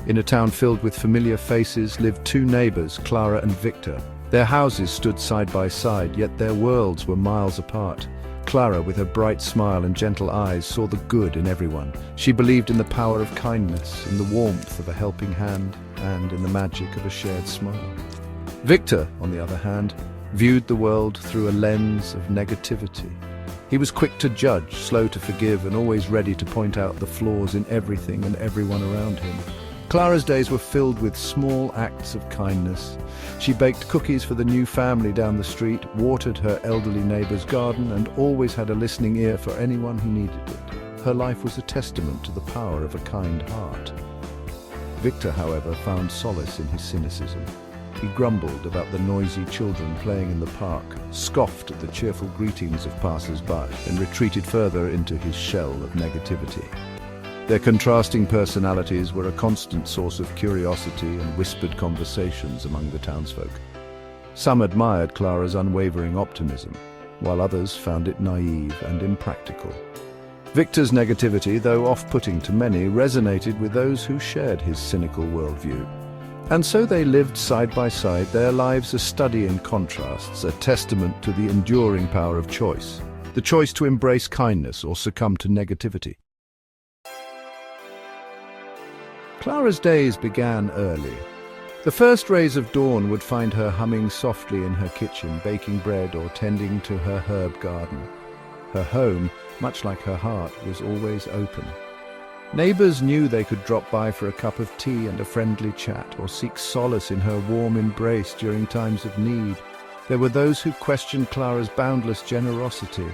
In a town filled with familiar faces lived two neighbors, Clara and Victor. Their houses stood side by side, yet their worlds were miles apart. Clara, with her bright smile and gentle eyes, saw the good in everyone. She believed in the power of kindness, in the warmth of a helping hand, and in the magic of a shared smile. Victor, on the other hand, viewed the world through a lens of negativity. He was quick to judge, slow to forgive, and always ready to point out the flaws in everything and everyone around him. Clara's days were filled with small acts of kindness. She baked cookies for the new family down the street, watered her elderly neighbor's garden, and always had a listening ear for anyone who needed it. Her life was a testament to the power of a kind heart. Victor, however, found solace in his cynicism. He grumbled about the noisy children playing in the park, scoffed at the cheerful greetings of passers-by, and retreated further into his shell of negativity. Their contrasting personalities were a constant source of curiosity and whispered conversations among the townsfolk. Some admired Clara's unwavering optimism, while others found it naive and impractical. Victor's negativity, though off-putting to many, resonated with those who shared his cynical worldview. And so they lived side by side, their lives a study in contrasts, a testament to the enduring power of choice, the choice to embrace kindness or succumb to negativity. Clara's days began early. The first rays of dawn would find her humming softly in her kitchen, baking bread or tending to her herb garden. Her home, much like her heart, was always open. Neighbors knew they could drop by for a cup of tea and a friendly chat, or seek solace in her warm embrace during times of need. There were those who questioned Clara's boundless generosity.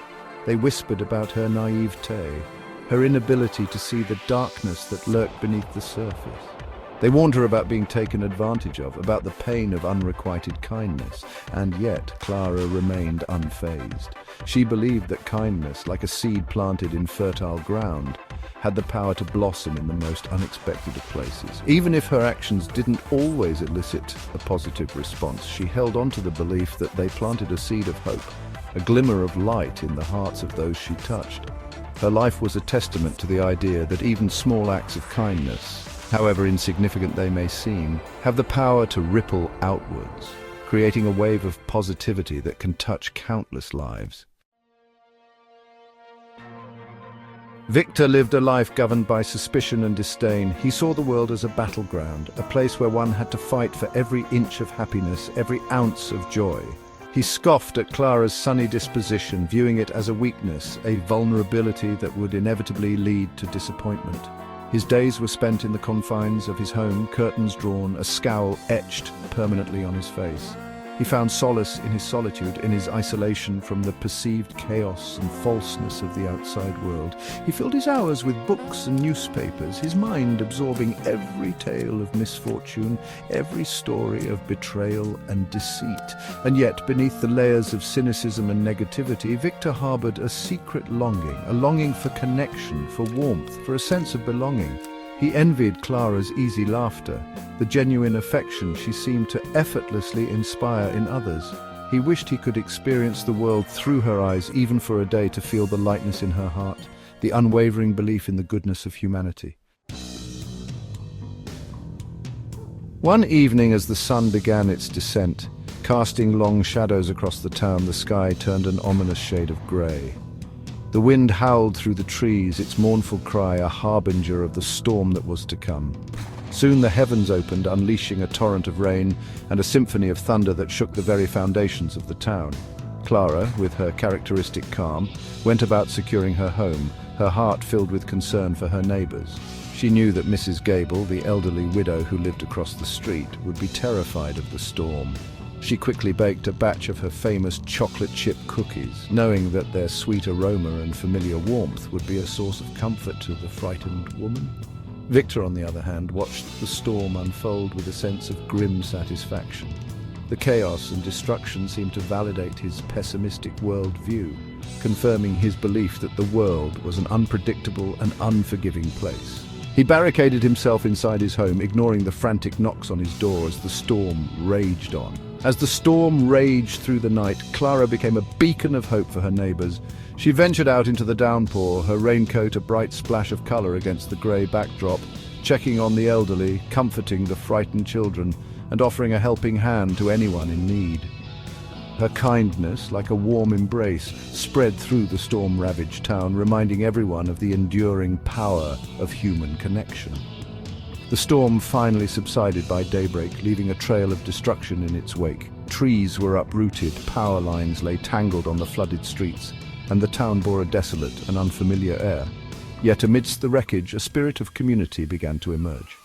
They whispered about her naivete, her inability to see the darkness that lurked beneath the surface. They warned her about being taken advantage of, about the pain of unrequited kindness, and yet Clara remained unfazed. She believed that kindness, like a seed planted in fertile ground, had the power to blossom in the most unexpected of places. Even if her actions didn't always elicit a positive response, she held on to the belief that they planted a seed of hope, a glimmer of light in the hearts of those she touched. Her life was a testament to the idea that even small acts of kindness, however insignificant they may seem, have the power to ripple outwards, creating a wave of positivity that can touch countless lives. Victor lived a life governed by suspicion and disdain. He saw the world as a battleground, a place where one had to fight for every inch of happiness, every ounce of joy. He scoffed at Clara's sunny disposition, viewing it as a weakness, a vulnerability that would inevitably lead to disappointment. His days were spent in the confines of his home, curtains drawn, a scowl etched permanently on his face. He found solace in his solitude, in his isolation from the perceived chaos and falseness of the outside world. He filled his hours with books and newspapers, his mind absorbing every tale of misfortune, every story of betrayal and deceit. And yet, beneath the layers of cynicism and negativity, Victor harbored a secret longing, a longing for connection, for warmth, for a sense of belonging. He envied Clara's easy laughter, the genuine affection she seemed to effortlessly inspire in others. He wished he could experience the world through her eyes, even for a day, to feel the lightness in her heart, the unwavering belief in the goodness of humanity. One evening, as the sun began its descent, casting long shadows across the town, the sky turned an ominous shade of grey. The wind howled through the trees, its mournful cry a harbinger of the storm that was to come. Soon the heavens opened, unleashing a torrent of rain and a symphony of thunder that shook the very foundations of the town. Clara, with her characteristic calm, went about securing her home, her heart filled with concern for her neighbors. She knew that Mrs. Gable, the elderly widow who lived across the street, would be terrified of the storm. She quickly baked a batch of her famous chocolate chip cookies, knowing that their sweet aroma and familiar warmth would be a source of comfort to the frightened woman. Victor, on the other hand, watched the storm unfold with a sense of grim satisfaction. The chaos and destruction seemed to validate his pessimistic worldview, confirming his belief that the world was an unpredictable and unforgiving place. He barricaded himself inside his home, ignoring the frantic knocks on his door as the storm raged on. As the storm raged through the night, Clara became a beacon of hope for her neighbors. She ventured out into the downpour, her raincoat a bright splash of color against the gray backdrop. checking on the elderly, comforting the frightened children, and offering a helping hand to anyone in need. Her kindness, like a warm embrace, spread through the storm-ravaged town, reminding everyone of the enduring power of human connection. The storm finally subsided by daybreak, leaving a trail of destruction in its wake. Trees were uprooted, power lines lay tangled on the flooded streets, and the town bore a desolate and unfamiliar air. Yet amidst the wreckage, a spirit of community began to emerge.